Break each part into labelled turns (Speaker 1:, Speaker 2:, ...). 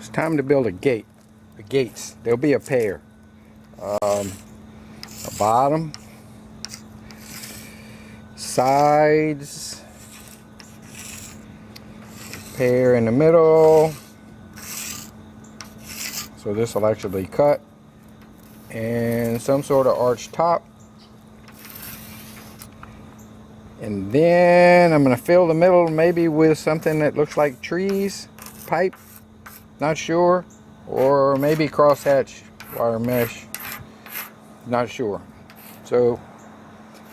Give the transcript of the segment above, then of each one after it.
Speaker 1: It's time to build a gate. The gates, there'll be a pair. A bottom, sides, a pair in the middle. So this will actually cut, and some sort of arch top. And then I'm going to fill the middle maybe with something that looks like trees, pipe, not sure, or maybe crosshatch wire mesh, not sure. So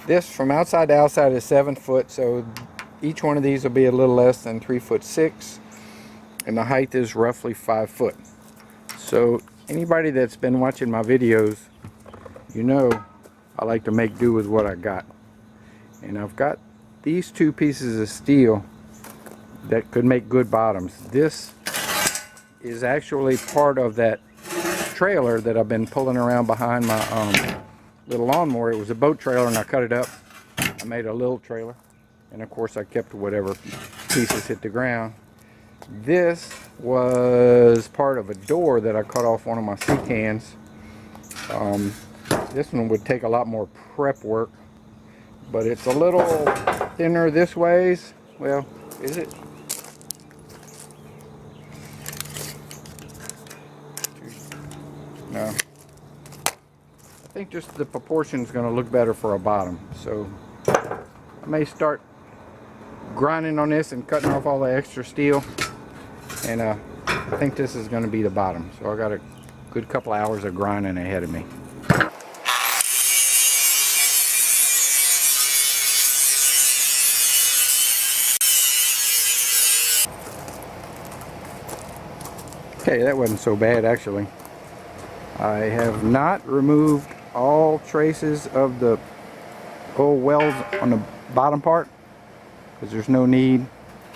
Speaker 1: this from outside to outside is 7 foot, so each one of these will be a little less than 3'6", and the height is roughly 5 foot. So anybody that's been watching my videos, you know I like to make do with what I got. And I've got these 2 pieces of steel that could make good bottoms. This is actually part of that trailer that I've been pulling around behind my little lawnmower. It was a boat trailer and I cut it up. I made a little trailer, and of course I kept whatever pieces hit the ground. This was part of a door that I cut off one of my sea cans. This one would take a lot more prep work, but it's a little thinner this ways. Well, is it? No. I think just the proportion is going to look better for a bottom. So I may start grinding on this and cutting off all the extra steel. And I think this is going to be the bottom. So I got a good couple hours of grinding ahead of me. Okay, that wasn't so bad actually. I have not removed all traces of the old welds on the bottom part because there's no need.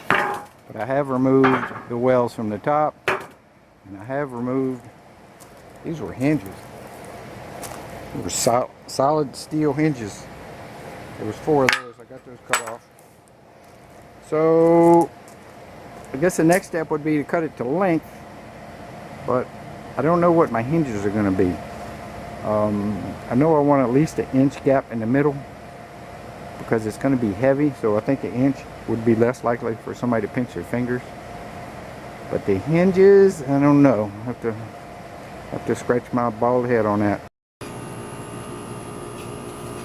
Speaker 1: But I have removed the welds from the top, and I have removed, these were hinges. They were solid steel hinges. There was 4 of those. I got those cut off. So I guess the next step would be to cut it to length, but I don't know what my hinges are going to be. I know I want at least an inch gap in the middle because it's going to be heavy, so I think an inch would be less likely for somebody to pinch their fingers. But the hinges, I don't know. I have to scratch my bald head on that.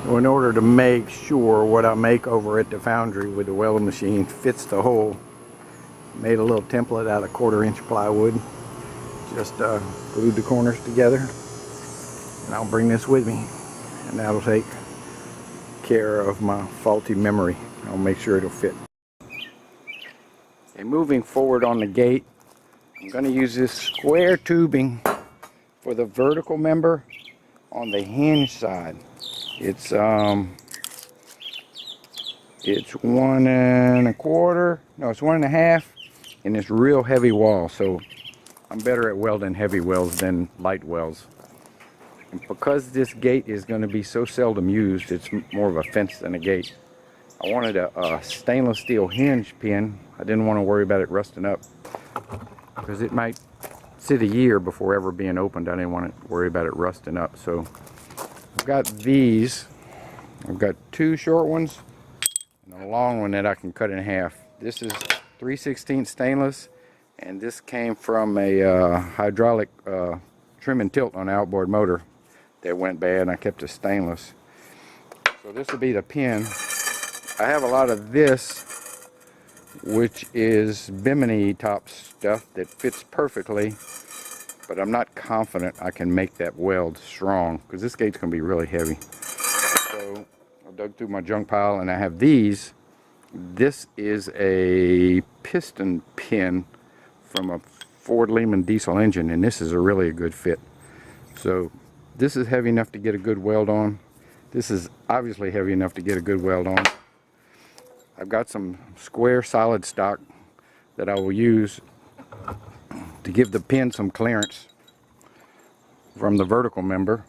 Speaker 1: So in order to make sure what I make over at the foundry with the welding machine fits the hole, made a little template out of 1/4 inch plywood. Just glued the corners together, and I'll bring this with me, and that'll take care of my faulty memory. I'll make sure it'll fit. Okay, moving forward on the gate, I'm going to use this square tubing for the vertical member on the hinge side. It's 1 1/4, no, it's 1 1/2, and it's real heavy wall, so I'm better at welding heavy welds than light welds. And because this gate is going to be so seldom used, it's more of a fence than a gate. I wanted a stainless steel hinge pin. I didn't want to worry about it rusting up because it might sit a year before ever being opened. I didn't want to worry about it rusting up. So I've got these. I've got 2 short ones and a long one that I can cut in half. This is 3/16 stainless. And this came from a hydraulic trim and tilt on an outboard motor that went bad, and I kept it stainless. So this will be the pin. I have a lot of this, which is bimini top stuff that fits perfectly, but I'm not confident I can make that weld strong because this gate's going to be really heavy. So I dug through my junk pile, and I have these. This is a piston pin from a Ford Lehman diesel engine, and this is really a good fit. So this is heavy enough to get a good weld on. This is obviously heavy enough to get a good weld on. I've got some square solid stock that I will use to give the pin some clearance from the vertical member.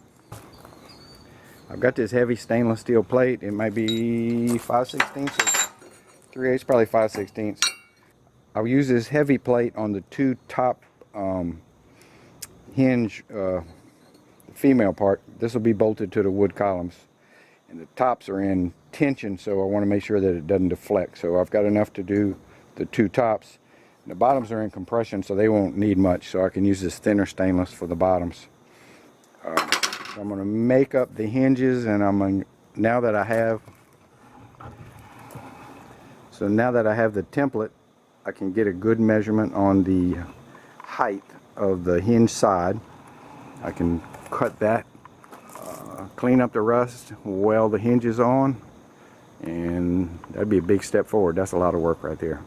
Speaker 1: I've got this heavy stainless steel plate. It might be 5/16 or 3/8, probably 5/16. I'll use this heavy plate on the 2 top hinge, the female part, this will be bolted to the wood columns. And the tops are in tension, so I want to make sure that it doesn't deflect. So I've got enough to do the two tops. And the bottoms are in compression, so they won't need much. So I can use this thinner stainless for the bottoms. I'm going to make up the hinges, and now that I have the template, I can get a good measurement on the height of the hinge side. I can cut that, clean up the rust, weld the hinges on, and that'd be a big step forward. That's a lot of work right there.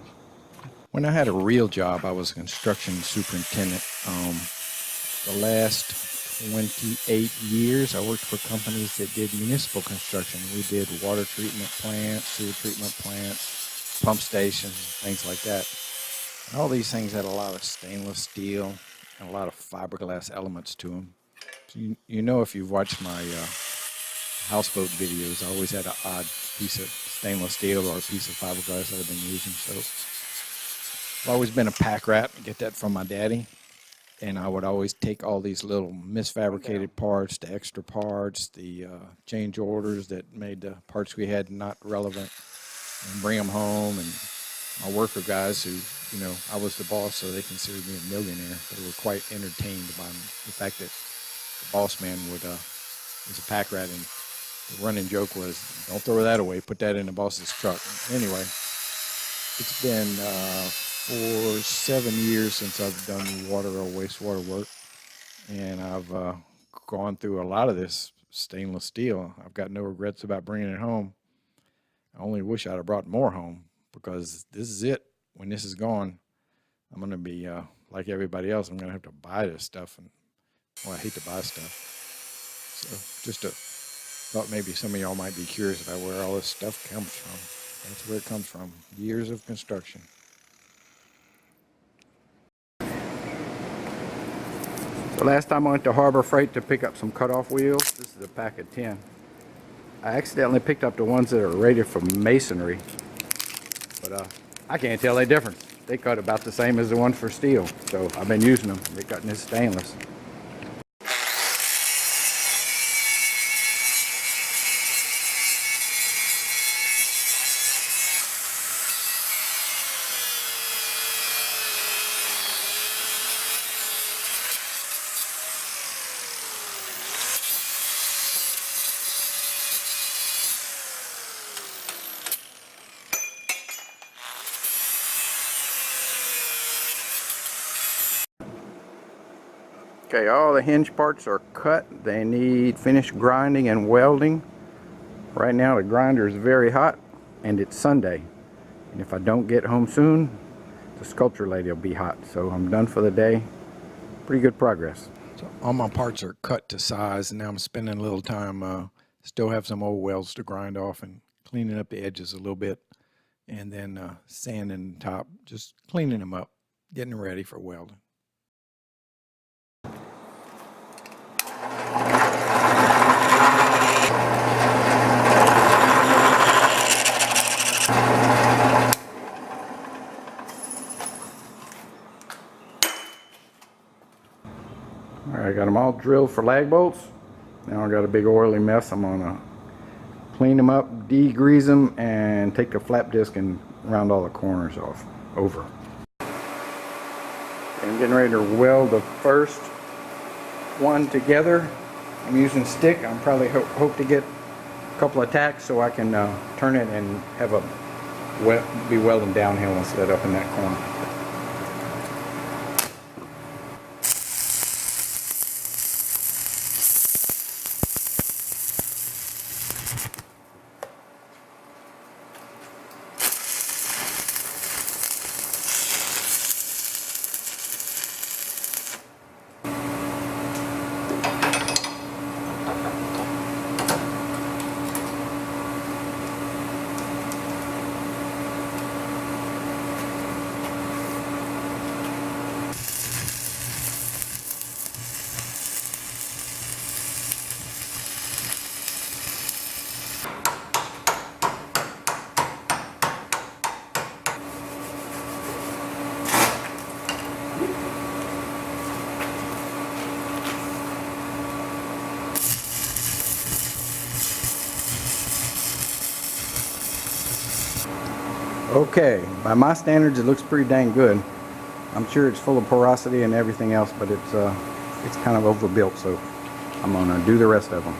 Speaker 2: When I had a real job, I was a construction superintendent. The last 28 years, I worked for companies that did municipal construction. We did water treatment plants, sewer treatment plants, pump stations, things like that. And all these things had a lot of stainless steel and a lot of fiberglass elements to them. So you know, if you've watched my houseboat videos, I always had an odd piece of stainless steel or a piece of fiberglass that I've been using. So I've always been a pack rat. I get that from my daddy. And I would always take all these little misfabricated parts, the extra parts, the change orders that made the parts we had not relevant, and bring them home. And my worker guys who, you know, I was the boss, so they considered me a millionaire. They were quite entertained by the fact that the boss man was a pack rat, and the running joke was, don't throw that away, put that in the boss's truck. Anyway, it's been 7 years since I've done water or wastewater work, and I've gone through a lot of this stainless steel. I've got no regrets about bringing it home. I only wish I'd have brought more home, because this is it. When this is gone, I'm going to be like everybody else. I'm going to have to buy this stuff, and well, I hate to buy stuff. So just thought maybe some of y'all might be curious about where all this stuff comes from. That's where it comes from. Years of construction.
Speaker 1: The last time I went to Harbor Freight to pick up some cutoff wheels, this is a pack of 10. I accidentally picked up the ones that are rated for masonry, but I can't tell the difference. They cut about the same as the one for steel, so I've been using them. They're cutting this stainless. Okay, all the hinge parts are cut. They need finished grinding and welding. Right now the grinder is very hot, and it's Sunday. And if I don't get home soon, the sculpture lady will be hot. So I'm done for the day. Pretty good progress.
Speaker 2: So all my parts are cut to size, and now I'm spending a little time, still have some old welds to grind off and cleaning up the edges a little bit, and then sanding the top, just cleaning them up, getting ready for welding.
Speaker 1: Alright, I got them all drilled for lag bolts. Now I got a big oily mess. I'm gonna clean them up, degrease them, and take the flap disc and round all the corners off over. I'm getting ready to weld the first one together. I'm using stick. I'm probably hope to get a couple of tacks so I can turn it and have be welding downhill instead up in that corner. Okay, by my standards, it looks pretty dang good. I'm sure it's full of porosity and everything else, but it's kind of overbuilt, so I'm gonna do the rest of them.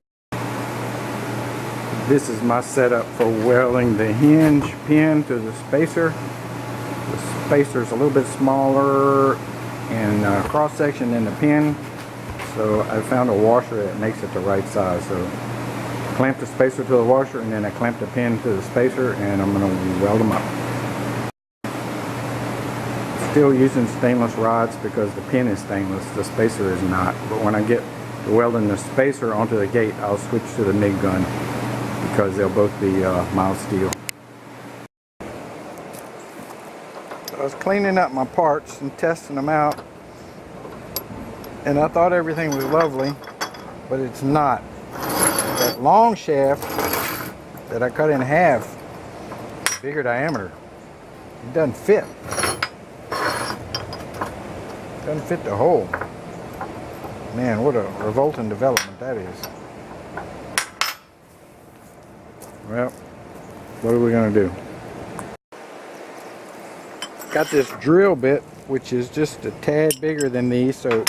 Speaker 1: This is my setup for welding the hinge pin to the spacer. The spacer's a little bit smaller in cross section than the pin, so I found a washer that makes it the right size. So clamp the spacer to the washer, and then I clamp the pin to the spacer, and I'm going to weld them up. Still using stainless rods because the pin is stainless, the spacer is not. But when I get to welding the spacer onto the gate, I'll switch to the MIG gun because they'll both be mild steel. So I was cleaning up my parts and testing them out, and I thought everything was lovely, but it's not. That long shaft that I cut in half, bigger diameter, it doesn't fit. It doesn't fit the hole. Man, what a revolting development that is. Well, what are we going to do? Got this drill bit, which is just a tad bigger than these, so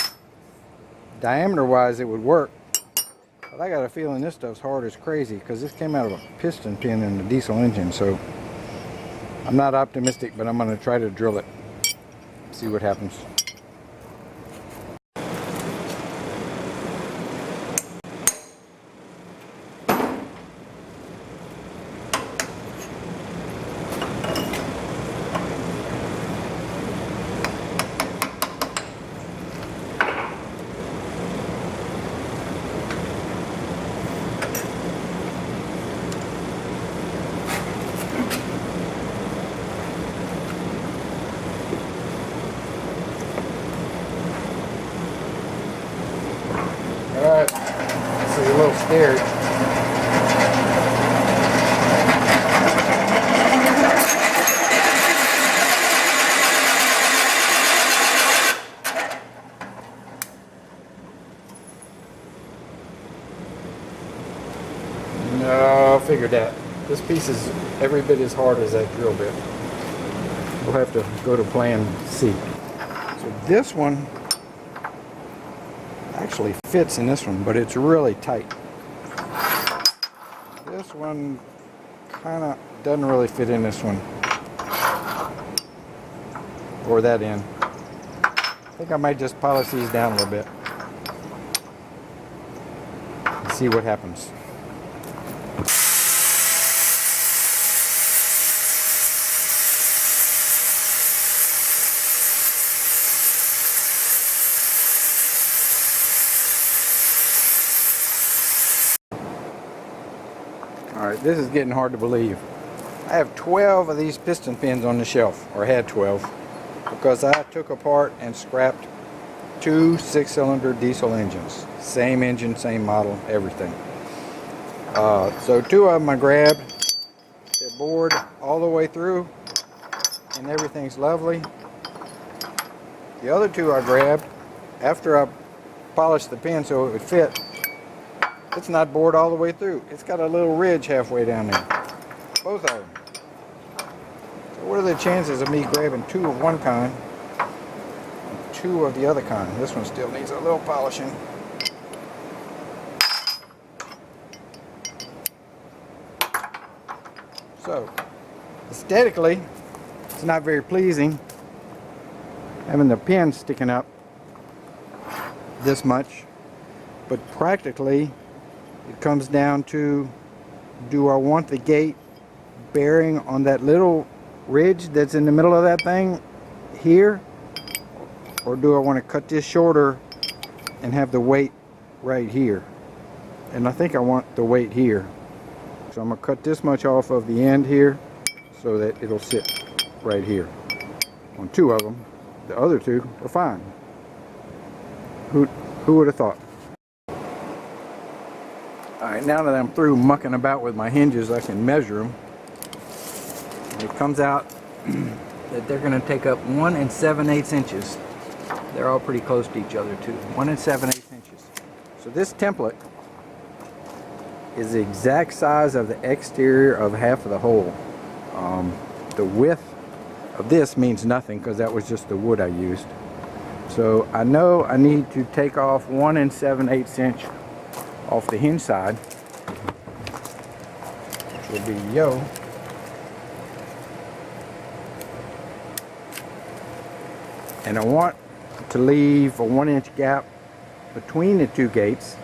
Speaker 1: diameter wise it would work. But I got a feeling this stuff's hard as crazy because this came out of a piston pin in the diesel engine, so I'm not optimistic, but I'm going to try to drill it. See what happens. Alright, this is a little scared. No, I figured that. This piece is every bit as hard as that drill bit. We'll have to go to plan C. So this one actually fits in this one, but it's really tight. This one kind of doesn't really fit in this one or that end. I think I might just polish these down a little bit and see what happens. Alright, this is getting hard to believe. I have 12 of these piston pins on the shelf, or had 12, because I took apart and scrapped 2 6-cylinder diesel engines. Same engine, same model, everything. So 2 of them I grabbed. They're bored all the way through, and everything's lovely. The other 2 I grabbed after I polished the pin so it would fit. It's not bored all the way through. It's got a little ridge halfway down there. Both of them. So what are the chances of me grabbing 2 of one kind and 2 of the other kind? This one still needs a little polishing. So, aesthetically, it's not very pleasing having the pin sticking up this much, but practically it comes down to, do I want the gate bearing on that little ridge that's in the middle of that thing here, or do I want to cut this shorter and have the weight right here? And I think I want the weight here, so I'm going to cut this much off of the end here so that it'll sit right here on 2 of them. The other 2 are fine. Who would have thought? Alright, now that I'm through mucking about with my hinges, I can measure them. And it comes out that they're going to take up 1 7/8 inches. They're all pretty close to each other too. 1 7/8 inches. So this template is the exact size of the exterior of half of the hole. the width of this means nothing because that was just the wood I used. So I know I need to take off 1 7/8 inch off the hinge side, which will be yo. And I want to leave a 1 inch gap between the two gates.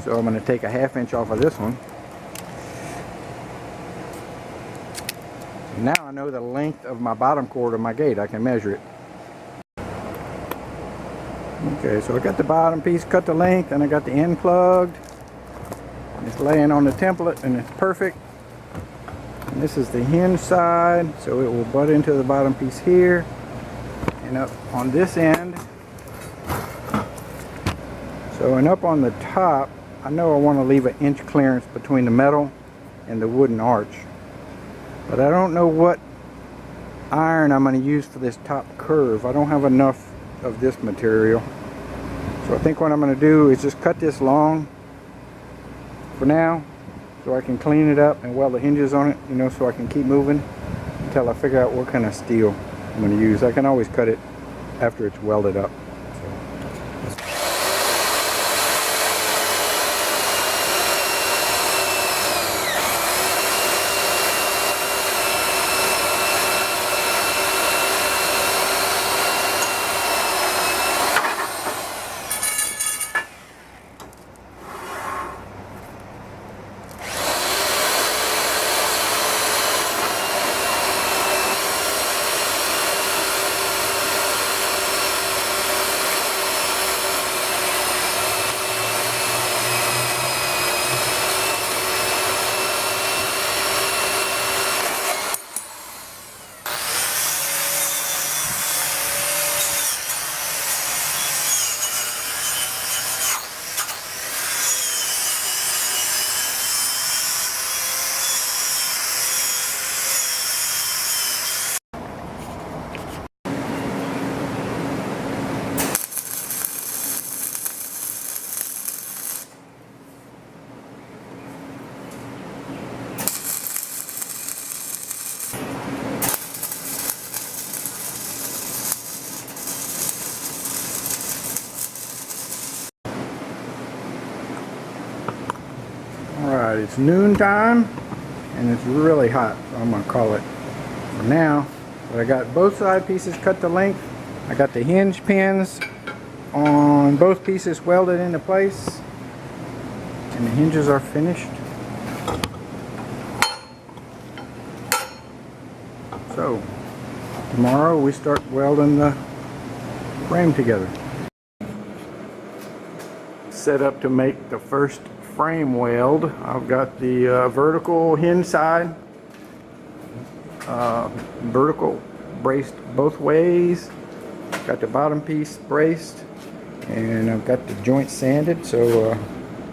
Speaker 1: So I'm going to take a 1/2 inch off of this one. Now I know the length of my bottom cord of my gate. I can measure it. Okay, so I got the bottom piece cut the length, and I got the end plugged. It's laying on the template and it's perfect. And this is the hinge side, so it will butt into the bottom piece here. And up on this end. So, and up on the top, I know I want to leave an inch clearance between the metal and the wooden arch. But I don't know what iron I'm going to use for this top curve. I don't have enough of this material. So I think what I'm going to do is just cut this long for now, so I can clean it up and weld the hinges on it, you know, so I can keep moving until I figure out what kind of steel I'm going to use. I can always cut it after it's welded up. Alright, it's noon time and it's really hot, so I'm going to call it for now. But I got both side pieces cut to length. I got the hinge pins on both pieces welded into place, and the hinges are finished. So tomorrow we start welding the frame together. Set up to make the first frame weld. I've got the vertical hinge side vertical braced both ways, got the bottom piece braced, and I've got the joint sanded, so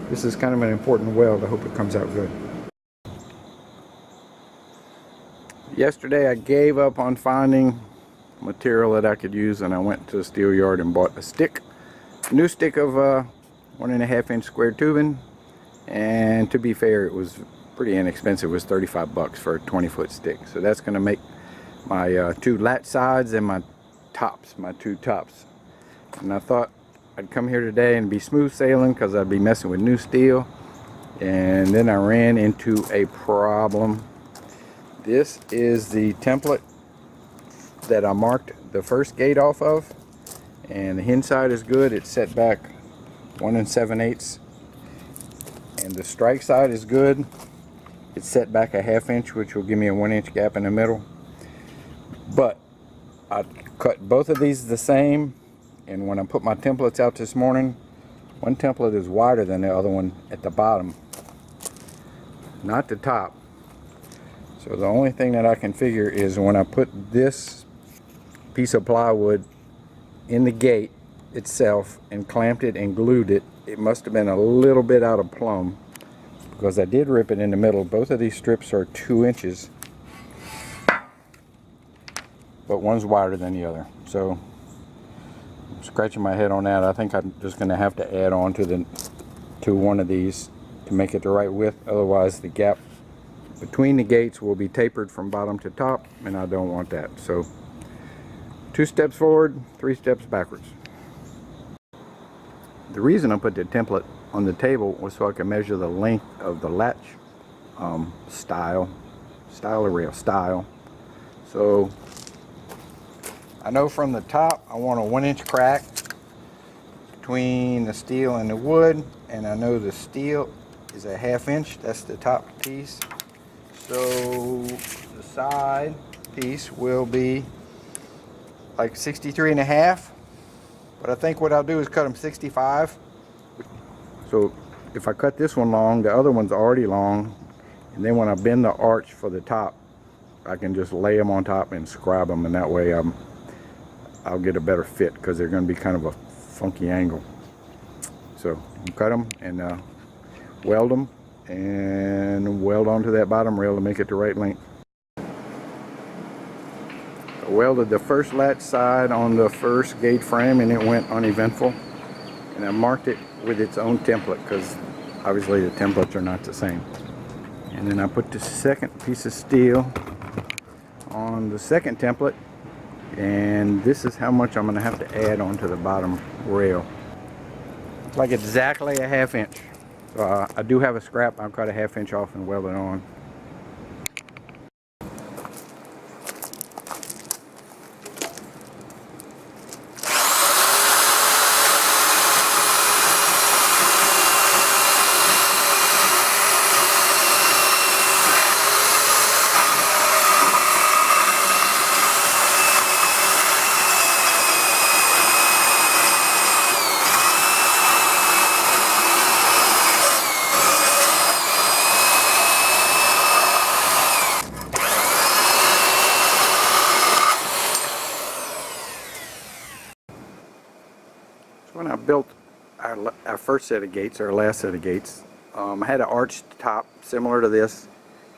Speaker 1: this is kind of an important weld. I hope it comes out good. Yesterday I gave up on finding material that I could use, and I went to the steel yard and bought a new stick of 1.5 inch square tubing. And to be fair, it was pretty inexpensive. It was 35 bucks for a 20-foot stick. So that's going to make my two lat sides and my two tops. And I thought I'd come here today and be smooth sailing because I'd be messing with new steel. And then I ran into a problem. This is the template that I marked the first gate off of. And the hinge side is good. It's set back 1 7/8. And the strike side is good. It's set back a 1/2 inch, which will give me a 1 inch gap in the middle. But I cut both of these the same, and when I put my templates out this morning, one template is wider than the other one at the bottom, not the top. So the only thing that I can figure is when I put this piece of plywood in the gate itself and clamped it and glued it, it must have been a little bit out of plumb, because I did rip it in the middle. Both of these strips are 2 inches, but one's wider than the other. So I'm scratching my head on that. I think I'm just going to have to add on to one of these to make it the right width. Otherwise the gap between the gates will be tapered from bottom to top, and I don't want that. So 2 steps forward, 3 steps backwards. The reason I put the template on the table was so I can measure the length of the latch style. So I know from the top I want a 1-inch crack between the steel and the wood, and I know the steel is a 1/2 inch. That's the top piece. So the side piece will be like 63.5, but I think what I'll do is cut them 65. So if I cut this one long, the other one's already long, and then when I bend the arch for the top, I can just lay them on top and scribe them, and that way I'll get a better fit, because they're going to be kind of a funky angle. So you cut them and weld them, and weld onto that bottom rail to make it the right length. I welded the first latch side on the first gate frame, and it went uneventful, and I marked it with its own template, because obviously the templates are not the same. And then I put the second piece of steel on the second template, and this is how much I'm going to have to add onto the bottom rail. It's like exactly a 1/2 inch. So I do have a scrap. I'll cut a 1/2 inch off and weld it on. When I built our first set of gates, our last set of gates, I had an arched top similar to this,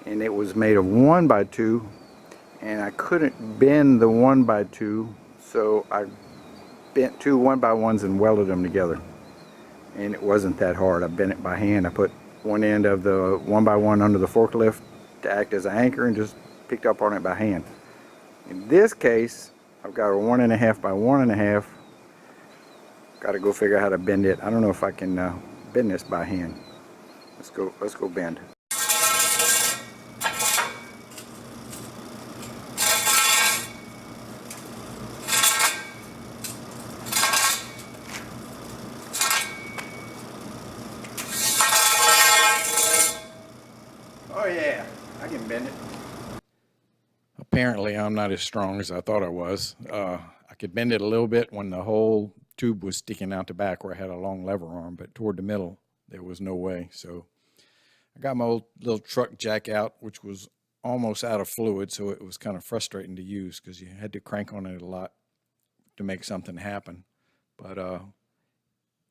Speaker 1: and it was made of 1x2, and I couldn't bend the 1x2, so I bent 2 1x1s and welded them together, and it wasn't that hard. I bent it by hand. I put one end of the 1x1 under the forklift to act as an anchor and just picked up on it by hand. In this case, I've got a 1.5 by 1.5. Got to go figure out how to bend it. I don't know if I can bend this by hand. Let's go bend. Oh yeah, I can bend it.
Speaker 2: Apparently, I'm not as strong as I thought I was. I could bend it a little bit when the whole tube was sticking out the back where I had a long lever arm, but toward the middle, there was no way. So I got my old little truck jack out, which was almost out of fluid, so it was kind of frustrating to use because you had to crank on it a lot to make something happen. But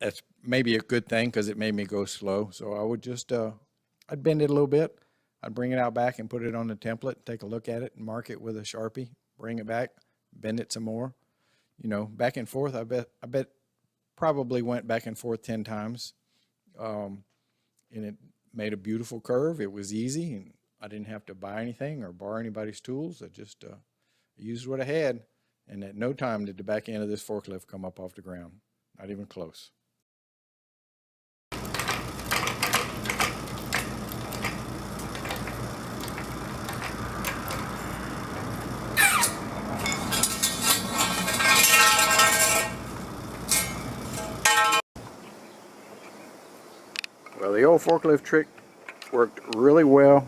Speaker 2: that's maybe a good thing because it made me go slow. So I would just, I'd bend it a little bit. I'd bring it out back and put it on the template, take a look at it and mark it with a Sharpie, bring it back, bend it some more. You know, back and forth, I bet probably went back and forth 10 times. And it made a beautiful curve. It was easy, and I didn't have to buy anything or borrow anybody's tools. I just used what I had, and at no time did the back end of this forklift come up off the ground. Not even close.
Speaker 1: Well, the old forklift trick worked really well.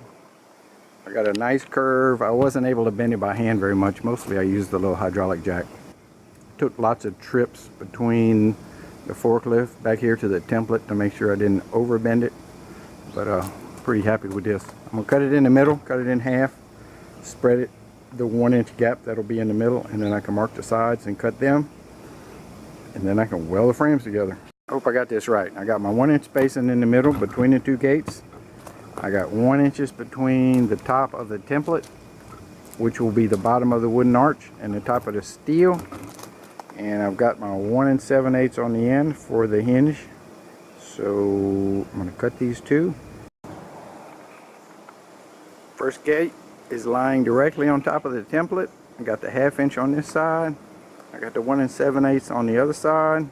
Speaker 1: I got a nice curve. I wasn't able to bend it by hand very much. Mostly I used the little hydraulic jack. Took lots of trips between the forklift back here to the template to make sure I didn't overbend it. But pretty happy with this. I'm going to cut it in the middle, cut it in half, spread it the 1-inch gap that'll be in the middle, and then I can mark the sides and cut them. And then I can weld the frames together. I hope I got this right. I got my 1-inch spacing in the middle between the two gates. I got 1 inch between the top of the template, which will be the bottom of the wooden arch, and the top of the steel. And I've got my 1 7/8 on the end for the hinge. So I'm going to cut these two. First gate is lying directly on top of the template. I got the 1/2 inch on this side. I got the 1 7/8 on the other side.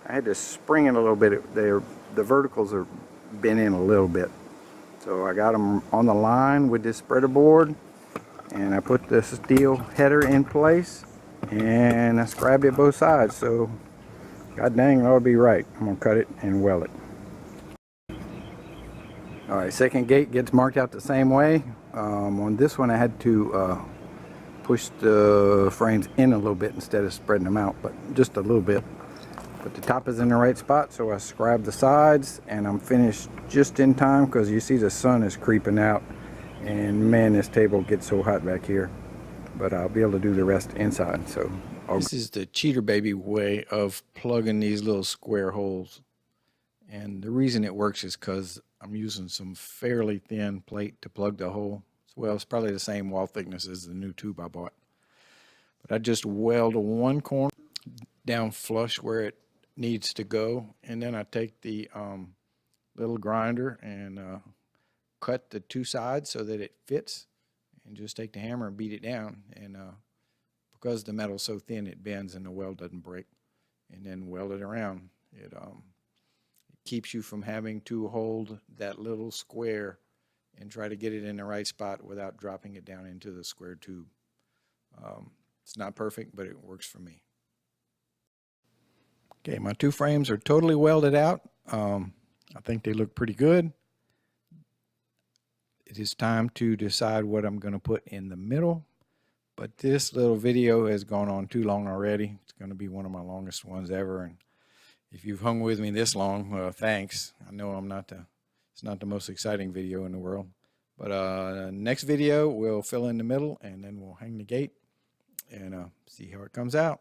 Speaker 1: I had to spring it a little bit. The verticals are bent in a little bit. So I got them on the line with this spreader board, and I put the steel header in place, and I scribed it both sides. So god dang, it ought to be right. I'm gonna cut it and weld it. Alright, second gate gets marked out the same way. On this one I had to push the frames in a little bit instead of spreading them out, but just a little bit. But the top is in the right spot, so I scribed the sides, and I'm finished just in time because you see the sun is creeping out, and man, this table gets so hot back here. But I'll be able to do the rest inside. So
Speaker 2: this is the cheater baby way of plugging these little square holes. And the reason it works is because I'm using some fairly thin plate to plug the hole. Well, it's probably the same wall thickness as the new tube I bought. But I just weld one corner down flush where it needs to go, and then I take the little grinder and cut the two sides so that it fits, and just take the hammer and beat it down. And because the metal's so thin, it bends and the weld doesn't break. And then weld it around. It keeps you from having to hold that little square and try to get it in the right spot without dropping it down into the square tube. It's not perfect, but it works for me. Okay, my two frames are totally welded out. I think they look pretty good. It is time to decide what I'm going to put in the middle, but this little video has gone on too long already. It's going to be one of my longest ones ever, and if you've hung with me this long, well, thanks. I know it's not the most exciting video in the world, but next video we'll fill in the middle, and then we'll hang the gate and see how it comes out.